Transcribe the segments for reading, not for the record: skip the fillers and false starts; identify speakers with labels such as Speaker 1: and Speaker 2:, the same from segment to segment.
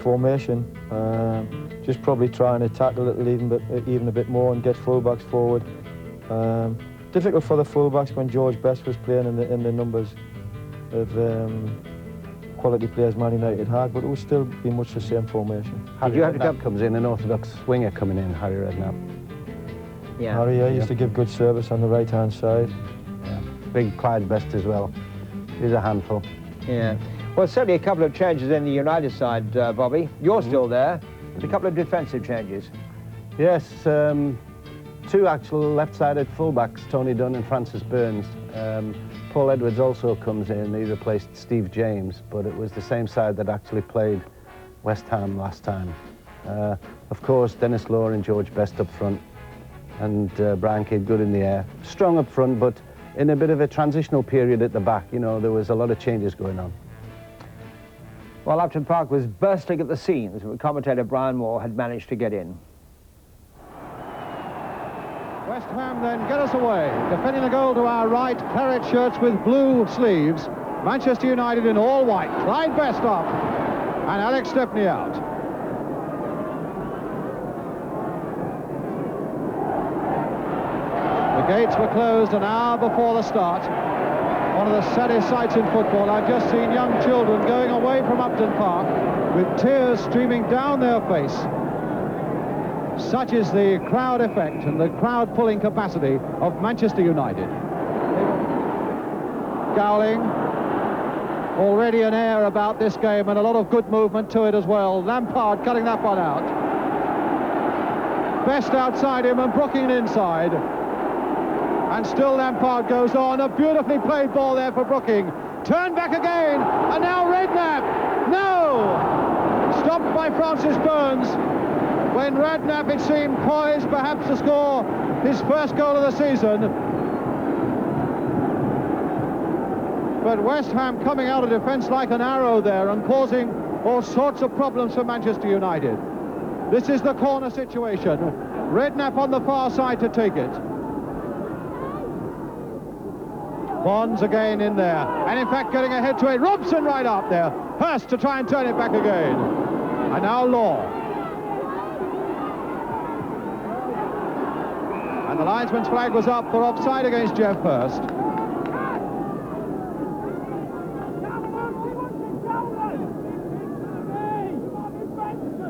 Speaker 1: Formation, just probably trying to tackle it even a bit more and get fullbacks forward. Difficult for the fullbacks when George Best was playing in the numbers of quality players Man United had, but it would still be much the same formation.
Speaker 2: Harry Redknapp comes in, an orthodox winger coming in, Harry Redknapp.
Speaker 1: Yeah. Harry used to give good service on the right-hand side.
Speaker 2: Yeah. Big Clyde Best as well. He's a handful.
Speaker 3: Yeah. Well, certainly a couple of changes in the United side, Bobby. You're still there. A couple of defensive changes.
Speaker 2: Yes, two actual left-sided fullbacks, Tony Dunn and Francis Burns. Paul Edwards also comes in. He replaced Steve James, but it was the same side that actually played West Ham last time. Of course, Dennis Law and George Best up front, and Brian Kidd good in the air. Strong up front, but in a bit of a transitional period at the back. You know, there was a lot of changes going on.
Speaker 3: Well, Upton Park was bursting at the seams, but commentator Brian Moore had managed to get in.
Speaker 4: West Ham then get us away. Defending the goal to our right, claret shirts with blue sleeves. Manchester United in all white. Clyde Best up and Alex Stepney out. The gates were closed an hour before the start. One of the saddest sights in football. I've just seen young children going away from Upton Park with tears streaming down their face. Such is the crowd effect and the crowd pulling capacity of Manchester United. Gowling, already an air about this game and a lot of good movement to it as well. Lampard cutting that one out. Best outside him and Brooking inside. And still Lampard goes on. A beautifully played ball there for Brooking. Turned back again, and now Redknapp. No! Stopped by Francis Burns. When Redknapp, it seemed, poised perhaps to score his first goal of the season. But West Ham coming out of defence like an arrow there and causing all sorts of problems for Manchester United. This is the corner situation. Redknapp on the far side to take it. Bonds again in there, and in fact getting ahead to it. Robson right up there. Hurst to try and turn it back again. And now Law. And the linesman's flag was up for offside against Jeff Hurst.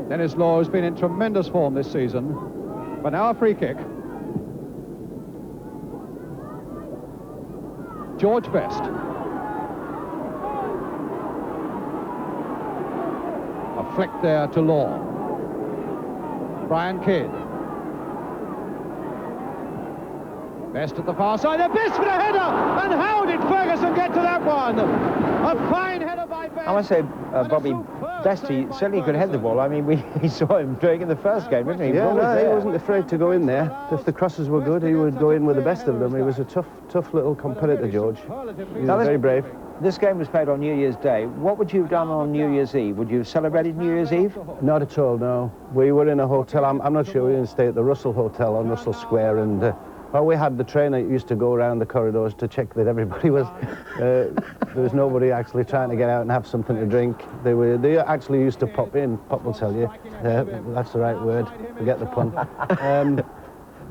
Speaker 4: Dennis Law has been in tremendous form this season, but now a free kick. George Best. A flick there to Law. Brian Kidd. Best at the far side. Best for the header! And how did Ferguson get to that one? A fine header by Best.
Speaker 3: I must say, Bobby, Best, he certainly could head the ball. I mean, we saw him doing it in the first game, didn't he?
Speaker 2: Yeah, no, he wasn't afraid to go in there. If the crosses were good, he would go in with the best of them. He was a tough little competitor, George. He was very brave.
Speaker 3: This game was played on New Year's Day. What would you have done on New Year's Eve? Would you have celebrated New Year's Eve?
Speaker 2: Not at all, no. We were in a hotel. I'm not sure. We didn't stay at the Russell Hotel on Russell Square, and well, we had the trainer that used to go around the corridors to check that everybody was... there was nobody actually trying to get out and have something to drink. They actually used to pop in. Pop will tell you. That's the right word. Forget the pun.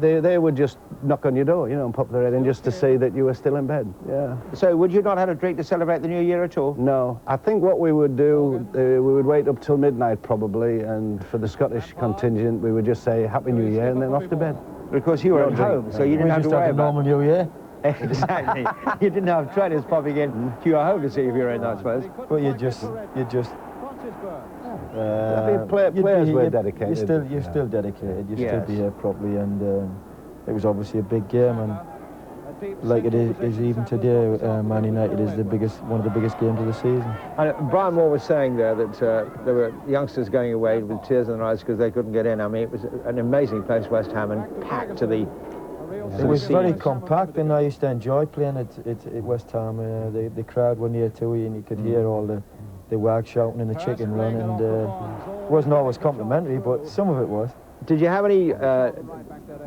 Speaker 2: They would just knock on your door, you know, and pop their head in just to say that you were still in bed. Yeah.
Speaker 3: So would you not have a drink to celebrate the New Year at all?
Speaker 2: No. I think what we would do, we would wait up till midnight probably, and for the Scottish contingent, we would just say Happy New Year and then off to bed.
Speaker 3: Because you were at home, so you didn't have to worry about
Speaker 1: normal New Year.
Speaker 3: Exactly. You didn't have trainers popping in to your home to see if you were in, I suppose.
Speaker 1: Well, you just.
Speaker 2: Players were dedicated.
Speaker 1: You're still dedicated. You
Speaker 3: Yes.
Speaker 1: still be here properly, and it was obviously a big game, and like it is even today, Man United is one of the biggest games of the season.
Speaker 3: And Brian Moore was saying there that there were youngsters going away with tears in their eyes because they couldn't get in. I mean, it was an amazing place, West Ham, and packed to the...
Speaker 1: It was very compact, and I used to enjoy playing at West Ham. The crowd were near to you, and you could hear all the wag shouting in the chicken run, and it wasn't always complimentary, but some of it was.
Speaker 3: Did you have any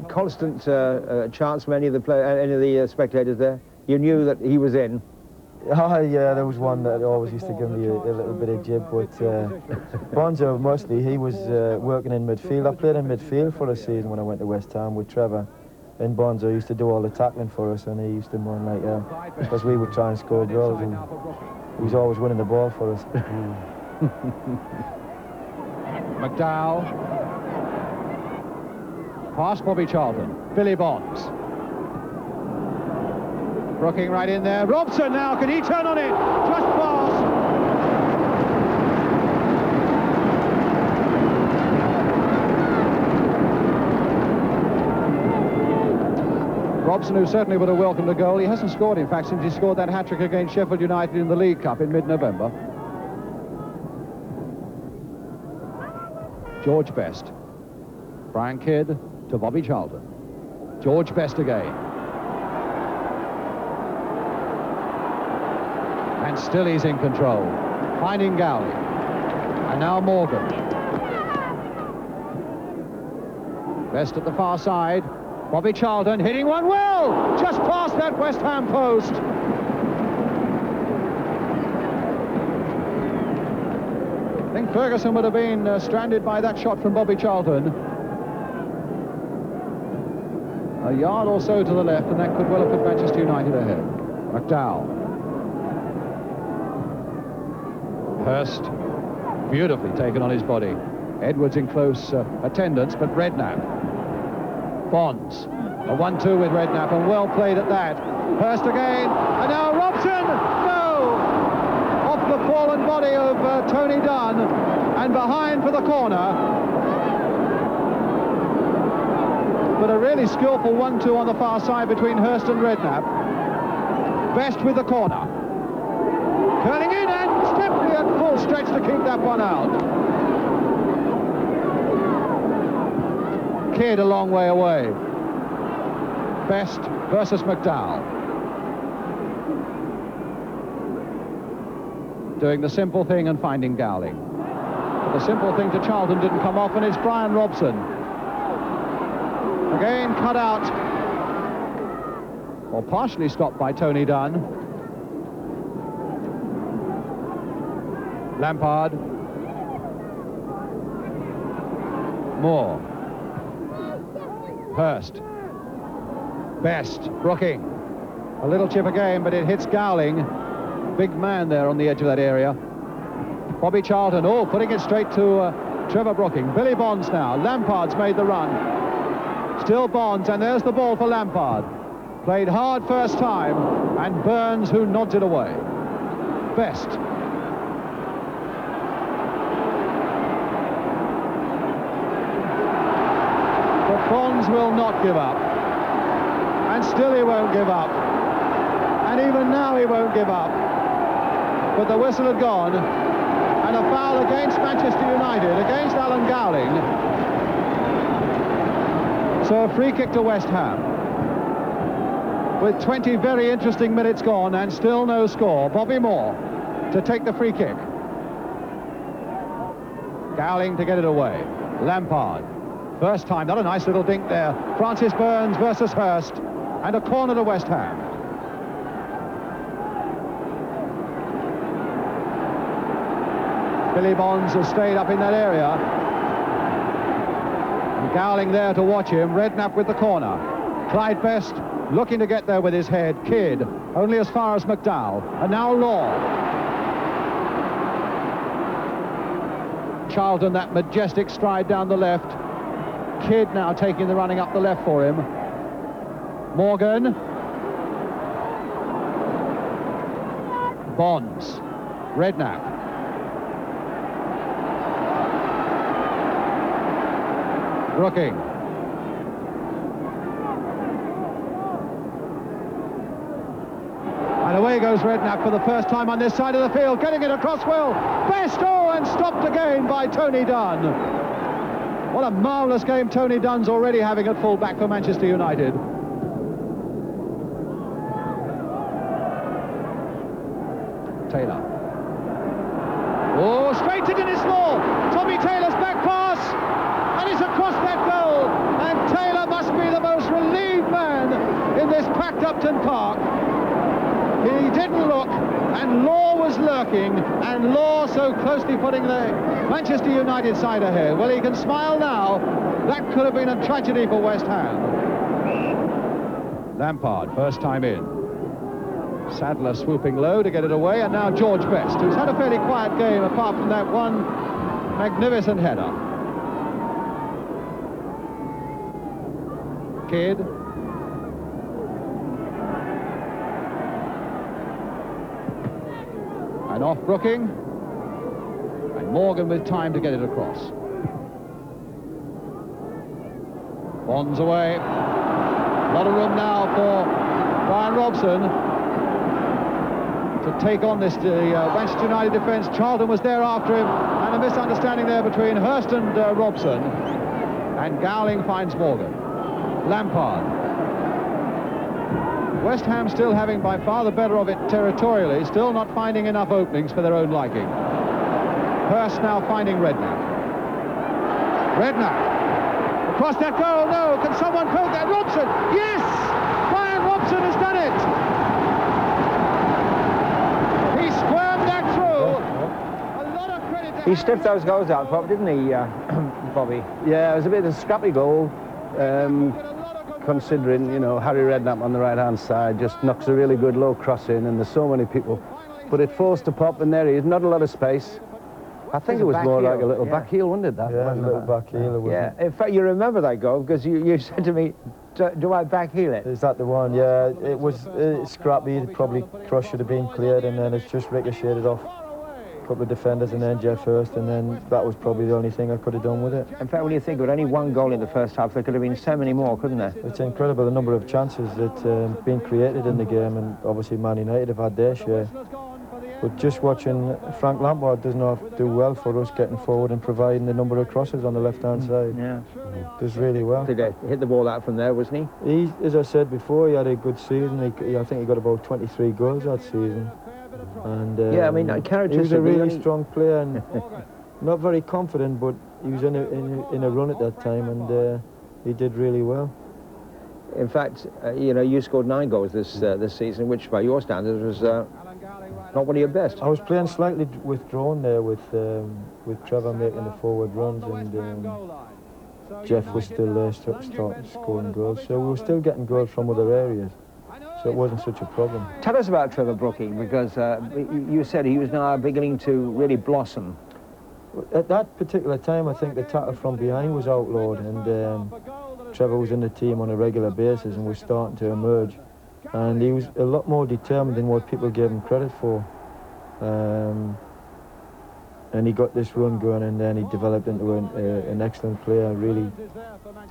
Speaker 3: constant chants from any of the spectators there? You knew that he was in?
Speaker 1: Oh, yeah, there was one that always used to give me a little bit of jib, but Bonzo, mostly, he was working in midfield. I played in midfield for a season when I went to West Ham with Trevor, and Bonzo used to do all the tackling for us, and he used to run like, because we would try and score goals, and he was always winning the ball for us.
Speaker 4: McDowell. Past Bobby Charlton. Billy Bonds. Brooking right in there. Robson now, can he turn on it? Just pass. Robson, who certainly would have welcomed a goal. He hasn't scored, in fact, since he scored that hat-trick against Sheffield United in the League Cup in mid-November. George Best. Brian Kidd to Bobby Charlton. George Best again. And still he's in control. Finding Gowley. And now Morgan. Best at the far side. Bobby Charlton hitting one well. Just past that West Ham post. I think Ferguson would have been stranded by that shot from Bobby Charlton. A yard or so to the left, and that could well have put Manchester United ahead. McDowell. Hurst, beautifully taken on his body. Edwards in close attendance, but Redknapp. Bonds, a 1-2 with Redknapp, and well played at that. Hurst again, and now Robson, no! Off the fallen body of Tony Dunn, and behind for the corner. But a really skillful 1-2 on the far side between Hurst and Redknapp. Best with the corner. Curling in and Stepney at full stretch to keep that one out. Kidd a long way away. Best versus McDowell. Doing the simple thing and finding Gowling. But the simple thing to Charlton didn't come off, and it's Brian Robson. Again cut out, or partially stopped by Tony Dunn. Lampard. Moore. Hurst. Best. Brooking. A little chip again, but it hits Gowling. Big man there on the edge of that area. Bobby Charlton, putting it straight to Trevor Brooking. Billy Bonds now. Lampard's made the run. Still Bonds, and there's the ball for Lampard. Played hard first time, and Burns, who nods it away. Best. But Bonds will not give up. And still he won't give up. And even now he won't give up. But the whistle had gone, and a foul against Manchester United, against Alan Gowling. So a free kick to West Ham. With 20 very interesting minutes gone and still no score. Bobby Moore to take the free kick. Gowling to get it away. Lampard. First time, not a nice little dink there. Francis Burns versus Hurst. And a corner to West Ham. Billy Bonds has stayed up in that area. And Gowling there to watch him. Redknapp with the corner. Clyde Best looking to get there with his head. Kidd only as far as McDowell. And now Law. Charlton, that majestic stride down the left. Kidd now taking the running up the left for him. Morgan. Bonds. Redknapp. Brooking. And away goes Redknapp for the first time on this side of the field, getting it across well. Best, and stopped again by Tony Dunn. What a marvellous game Tony Dunn's already having at full-back for Manchester United. Taylor. Straight to Dennis Law. Tommy Taylor's back pass. And it's across that goal. And Taylor must be the most relieved man in this packed Upton Park. He didn't look. and Law was lurking, and Law so closely putting the Manchester United side ahead. Well, he can smile now. That could have been a tragedy for West Ham. Lampard, first time in. Sadler swooping low to get it away, and now George Best, who's had a fairly quiet game apart from that one magnificent header. Kidd. And off Brooking. And Morgan with time to get it across. Bonds away. A lot of room now for Brian Robson to take on this Manchester United defence. Charlton was there after him, and a misunderstanding there between Hurst and Robson. And Gowling finds Morgan. Lampard. West Ham still having by far the better of it territorially, still not finding enough openings for their own liking. Hurst now finding Redknapp. Redknapp. Across that goal, no, can someone poke that? Robson, yes! Brian Robson has done it! He squirmed that through. A lot of credit to
Speaker 3: He stiffed those goals out, didn't he, Bobby?
Speaker 2: Yeah, it was a bit of a scrappy goal, considering, you know, Harry Redknapp on the right-hand side just knocks a really good low cross in, and there's so many people. But it forced a pop, and there he is, not a lot of space. I think it was more like a little back heel, wasn't it? That
Speaker 1: Yeah, a little back heel.
Speaker 3: Yeah, in fact, you remember that goal because you said to me, do I back heel it?
Speaker 1: Is that the one? Yeah, it was scrappy. It probably cross should have been cleared, and then it's just ricocheted off a couple of defenders, and then Jeff Hurst, and then that was probably the only thing I could have done with it.
Speaker 3: In fact, when you think of it, only one goal in the first half, there could have been so many more, couldn't there?
Speaker 1: It's incredible the number of chances that's been created in the game, and obviously Man United have had their share. But just watching Frank Lampard does not do well for us getting forward and providing the number of crosses on the left-hand side.
Speaker 3: Yeah.
Speaker 1: Does really well.
Speaker 3: Did he hit the ball out from there, wasn't he?
Speaker 1: He, as I said before, he had a good season. I think he got about 23 goals that season. And
Speaker 3: yeah, I mean,
Speaker 1: he was a really strong player and not very confident, but he was in a run at that time, and he did really well.
Speaker 3: In fact, you know, you scored 9 goals this season, which by your standards was not one of your best.
Speaker 1: I was playing slightly withdrawn there with Trevor making the forward runs, and Jeff was still there scoring goals. So we were still getting goals from other areas, so it wasn't such a problem.
Speaker 3: Tell us about Trevor Brooking, because you said he was now beginning to really blossom.
Speaker 1: At that particular time, I think the tackle from behind was outlawed, and Trevor was in the team on a regular basis and was starting to emerge. And he was a lot more determined than what people gave him credit for. And he got this run going, and then he developed into an excellent player, really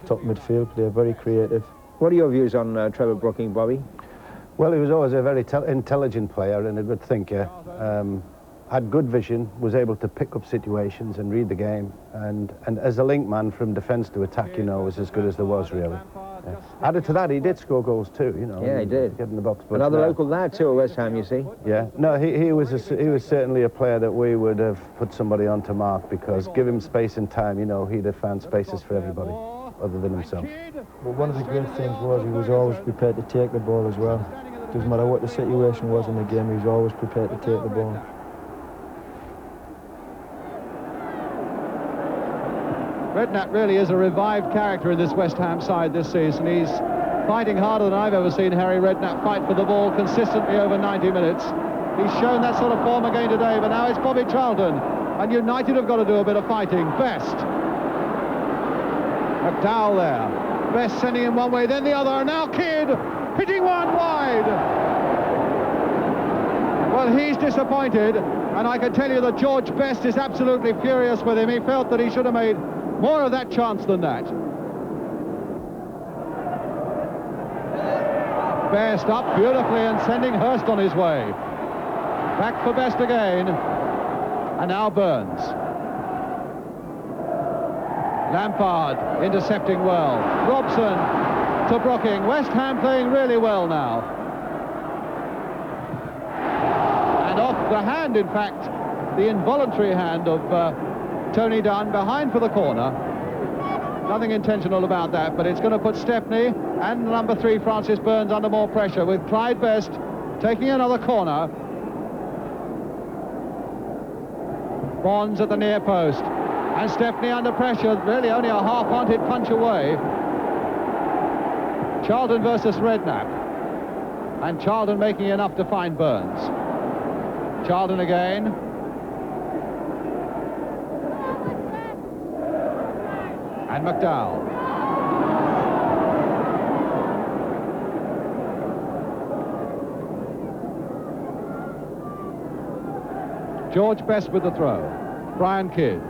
Speaker 1: top midfield player, very creative.
Speaker 3: What are your views on Trevor Brooking, Bobby?
Speaker 2: Well, he was always a very intelligent player and a good thinker. Had good vision, was able to pick up situations and read the game, and as a link man from defence to attack, you know, was as good as there was, really. Yeah. Added to that, he did score goals too, you know.
Speaker 3: Yeah, he did.
Speaker 2: Get in the box.
Speaker 3: Another local lad too at West Ham, you see.
Speaker 2: Yeah, no, he was certainly a player that we would have put somebody on to mark, because give him space and time, you know, he'd have found spaces for everybody other than himself.
Speaker 1: But one of the great things was he was always prepared to take the ball as well. Doesn't matter what the situation was in the game, he was always prepared to take the ball.
Speaker 4: Redknapp really is a revived character in this West Ham side this season. He's fighting harder than I've ever seen Harry Redknapp fight for the ball consistently over 90 minutes. He's shown that sort of form again today, but now it's Bobby Charlton, and United have got to do a bit of fighting. Best. McDowell there. Best sending him one way, then the other, and now Kidd hitting one wide. Well, he's disappointed, and I can tell you that George Best is absolutely furious with him. He felt that he should have made more of that chance than that. Best up beautifully and sending Hurst on his way. Back for Best again. And now Burns. Lampard intercepting well. Robson to Brooking. West Ham playing really well now. And off the hand, in fact, the involuntary hand of Tony Dunn behind for the corner. Nothing intentional about that, but it's going to put Stepney and number 3 Francis Burns under more pressure, with Clyde Best taking another corner. Bonds at the near post. And Stepney under pressure, really only a half-hearted punch away. Charlton versus Redknapp. And Charlton making enough to find Burns. Charlton again. And McDowell. George Best with the throw. Brian Kidd.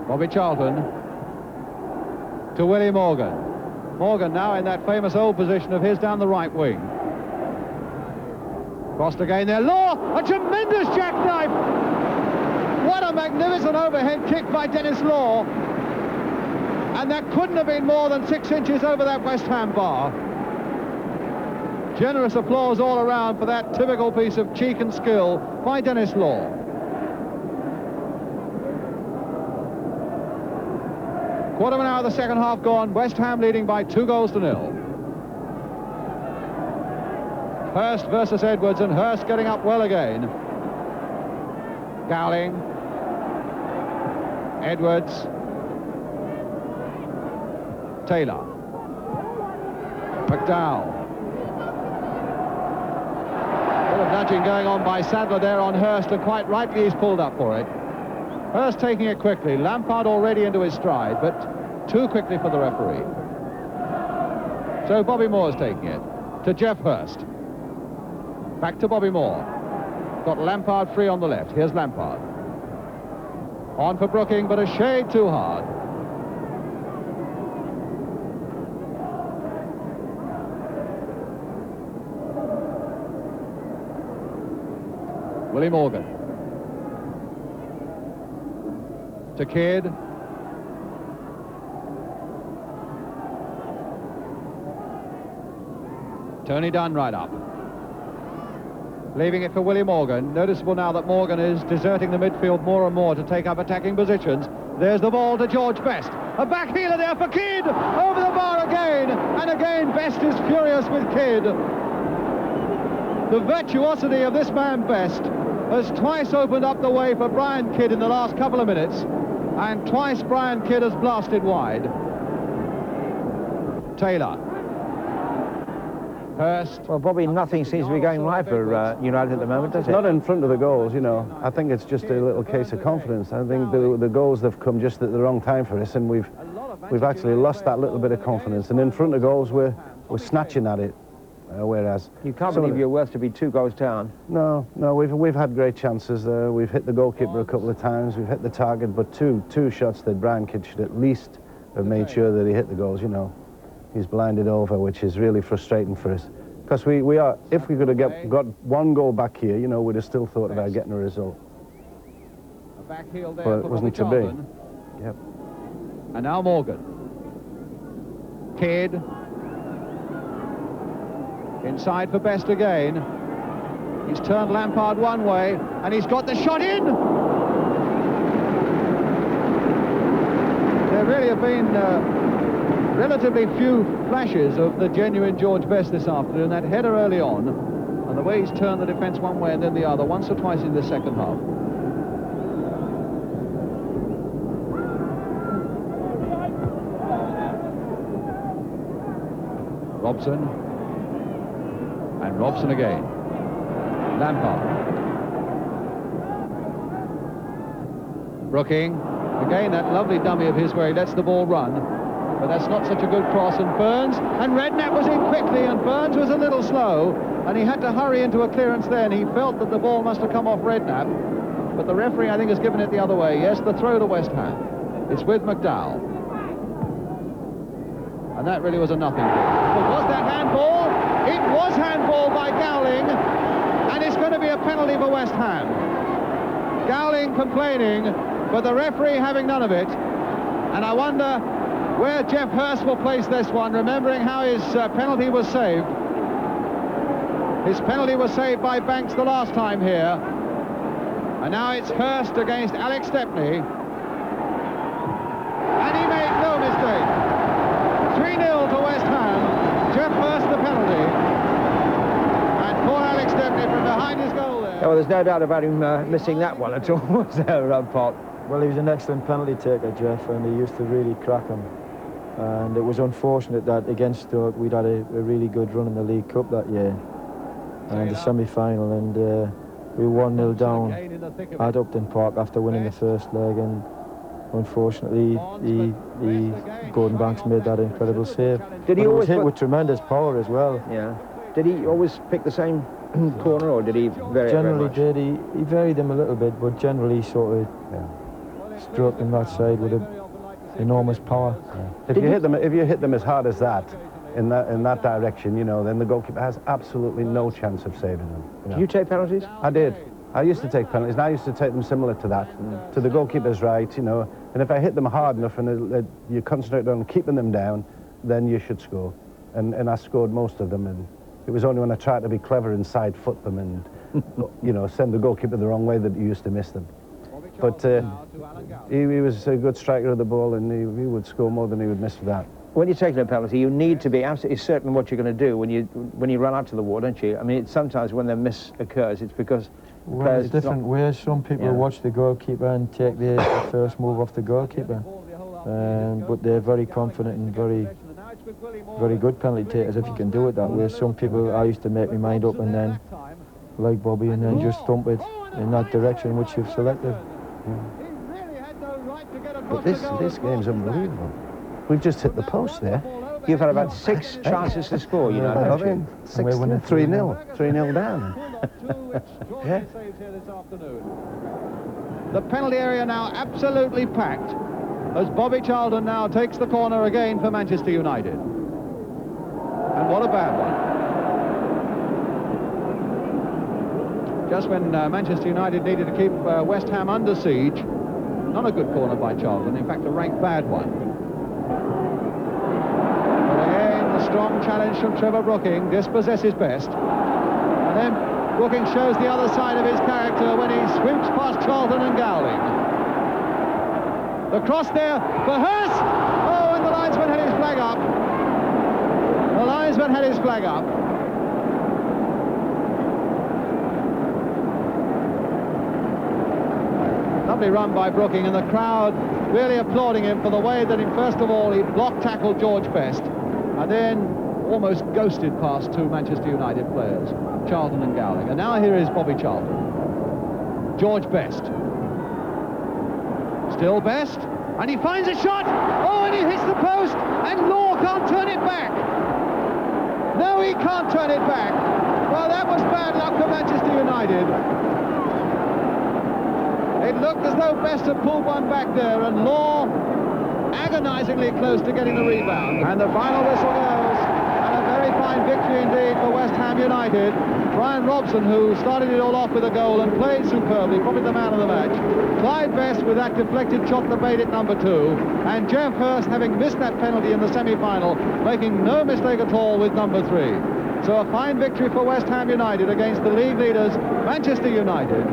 Speaker 4: Bobby Charlton to Willie Morgan. Morgan now in that famous old position of his down the right wing. Crossed again there. Law, a tremendous jackknife. What a magnificent overhead kick by Dennis Law. And that couldn't have been more than 6 inches over that West Ham bar. Generous applause all around for that typical piece of cheek and skill by Dennis Law. Quarter of an hour of the second half gone. West Ham leading by 2-0. Hurst versus Edwards, and Hurst getting up well again. Gowling. Edwards. Taylor. McDowell. A bit of nudging going on by Sadler there on Hurst, and quite rightly he's pulled up for it. Hurst taking it quickly. Lampard already into his stride, but too quickly for the referee. So Bobby Moore's taking it to Jeff Hurst. Back to Bobby Moore. Got Lampard free on the left. Here's Lampard. On for Brooking, but a shade too hard. Willie Morgan. To Kidd. Tony Dunn right up. Leaving it for Willie Morgan. Noticeable now that Morgan is deserting the midfield more and more to take up attacking positions. There's the ball to George Best. A back heeler there for Kidd. Over the bar again. And again Best is furious with Kidd. The virtuosity of this man Best has twice opened up the way for Brian Kidd in the last couple of minutes. And twice Brian Kidd has blasted wide. Taylor. Hurst.
Speaker 3: Well, Bobby, nothing seems to be going right for United at the moment, does it?
Speaker 2: Not in front of the goals, you know. I think it's just a little case of confidence. I think the goals have come just at the wrong time for us, and we've actually lost that little bit of confidence. And in front of goals, we're snatching at it, whereas
Speaker 3: you can't believe you're worth to be 2 goals down.
Speaker 2: No, we've had great chances. We've hit the goalkeeper a couple of times. We've hit the target, but two shots that Brian Kidd should at least have made sure that he hit the goals. You know, he's blinded over, which is really frustrating for us. Because we are, if we could have got 1 goal back here, you know, we'd have still thought about getting a result.
Speaker 4: But
Speaker 2: it wasn't to be. Yep.
Speaker 4: And now Morgan. Kidd. Inside for Best again. He's turned Lampard one way, and he's got the shot in! There really have been relatively few flashes of the genuine George Best this afternoon. That header early on, and the way he's turned the defence one way and then the other, once or twice in the second half. Robson. And Robson again. Lampard. Brooking. Again, that lovely dummy of his where he lets the ball run. But that's not such a good cross. And Burns. And Redknapp was in quickly. And Burns was a little slow. And he had to hurry into a clearance there. And he felt that the ball must have come off Redknapp. But the referee, I think, has given it the other way. Yes, the throw to West Ham. It's with McDowell. And that really was a nothing. But was that handball? It was handball by Gowling, and it's going to be a penalty for West Ham. Gowling complaining, but the referee having none of it. And I wonder where Jeff Hurst will place this one, remembering how his penalty was saved. His penalty was saved by Banks the last time here. And now it's Hurst against Alex Stepney. And he made no mistake. 3-0 to West Ham. Jeff Hurst the penalty. And poor Alex Stepney from behind his goal there.
Speaker 3: well, there's no doubt about him missing that one at all, was there, Pop?
Speaker 1: Well, he was an excellent penalty taker, Jeff, and he used to really crack him. And it was unfortunate that against Stoke we'd had a really good run in the League Cup that year, and the semi-final, and we were 1-0 down at Upton Park after winning the first leg, and unfortunately Gordon Banks made that incredible save.
Speaker 3: Did he
Speaker 1: but
Speaker 3: always
Speaker 1: it was hit with tremendous power as well?
Speaker 3: Yeah. Did he always pick the same corner, or did he vary
Speaker 1: Generally
Speaker 3: it very much?
Speaker 1: did. He varied them a little bit, but generally sort of struck them that side with enormous power.
Speaker 2: Yeah. If you hit them as hard as that, in that direction, you know, then the goalkeeper has absolutely no chance of saving them. You know?
Speaker 3: Do you take penalties?
Speaker 2: I did. I used to take penalties, and I used to take them similar to that, to the goalkeeper's right, you know. And if I hit them hard enough and you concentrate on keeping them down, then you should score. And I scored most of them. And it was only when I tried to be clever and side foot them and, you know, send the goalkeeper the wrong way that you used to miss them. But he was a good striker of the ball, and he would score more than he would miss for that.
Speaker 3: When you're taking a penalty, you need to be absolutely certain what you're going to do when you run out to the wall, don't you? I mean, sometimes when the miss occurs, it's because
Speaker 1: well, it's different ways. Some people watch the goalkeeper and take the first move off the goalkeeper, but they're very confident and very good penalty takers if you can do it that way. Some people, I used to make my mind up and then, like Bobby, and then just thump it in that direction which you've selected.
Speaker 2: But this game's unbelievable. We've just hit the post there.
Speaker 3: You've had about 6 chances to score, you know, haven't you?
Speaker 2: 3-0. 3-0 down. Yeah.
Speaker 4: The penalty area now absolutely packed as Bobby Charlton now takes the corner again for Manchester United. And what a bad one. Just when Manchester United needed to keep West Ham under siege, not a good corner by Charlton, in fact a rank bad one. Strong challenge from Trevor Brooking, dispossesses best. And then Brooking shows the other side of his character when he sweeps past Charlton and Gowling. The cross there for Hurst! Oh, and the linesman had his flag up. The linesman had his flag up. Lovely run by Brooking, and the crowd really applauding him for the way that, first of all, he block tackled George Best, and then almost ghosted past 2 Manchester United players, Charlton and Gowling. And now here is Bobby Charlton. George Best. Still Best, and he finds a shot! Oh, and he hits the post, and Law can't turn it back! No, he can't turn it back! Well, that was bad luck for Manchester United. It looked as though Best had pulled one back there, and Law agonizingly close to getting the rebound. And the final whistle goes, and a very fine victory indeed for West Ham United. Brian Robson, who started it all off with a goal and played superbly, probably the man of the match. Clyde Best with that deflected shot that made it number 2. And Jeff Hurst, having missed that penalty in the semi-final, making no mistake at all with number 3. So a fine victory for West Ham United against the league leaders, Manchester United.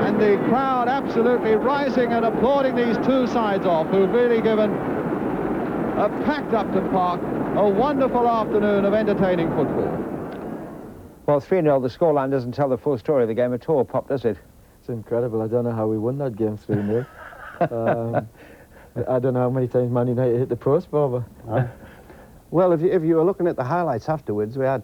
Speaker 4: And the crowd absolutely rising and applauding these 2 sides off, who've really given a packed Upton Park a wonderful afternoon of entertaining football.
Speaker 3: Well, 3-0, the scoreline doesn't tell the full story of the game at all, Pop, does it?
Speaker 1: It's incredible. I don't know how we won that game 3-0. I don't know how many times Man United hit the post, Barbara.
Speaker 2: Well, if you were looking at the highlights afterwards, we had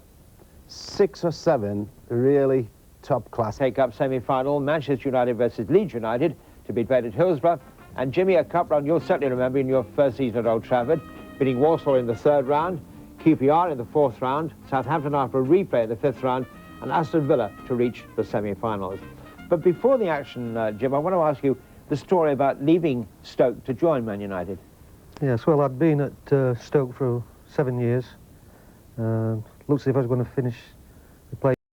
Speaker 2: 6 or 7 really top-class.
Speaker 3: Take up semi-final, Manchester United versus Leeds United, to be played at Hillsborough. And Jimmy, a cup run you'll certainly remember in your first season at Old Trafford, beating Walsall in the 3rd round, QPR in the 4th round, Southampton after a replay in the 5th round, and Aston Villa to reach the semi-finals. But before the action, Jim, I want to ask you the story about leaving Stoke to join Man United.
Speaker 5: Yes, well, I'd been at Stoke for 7 years. Looked as if I was going to finish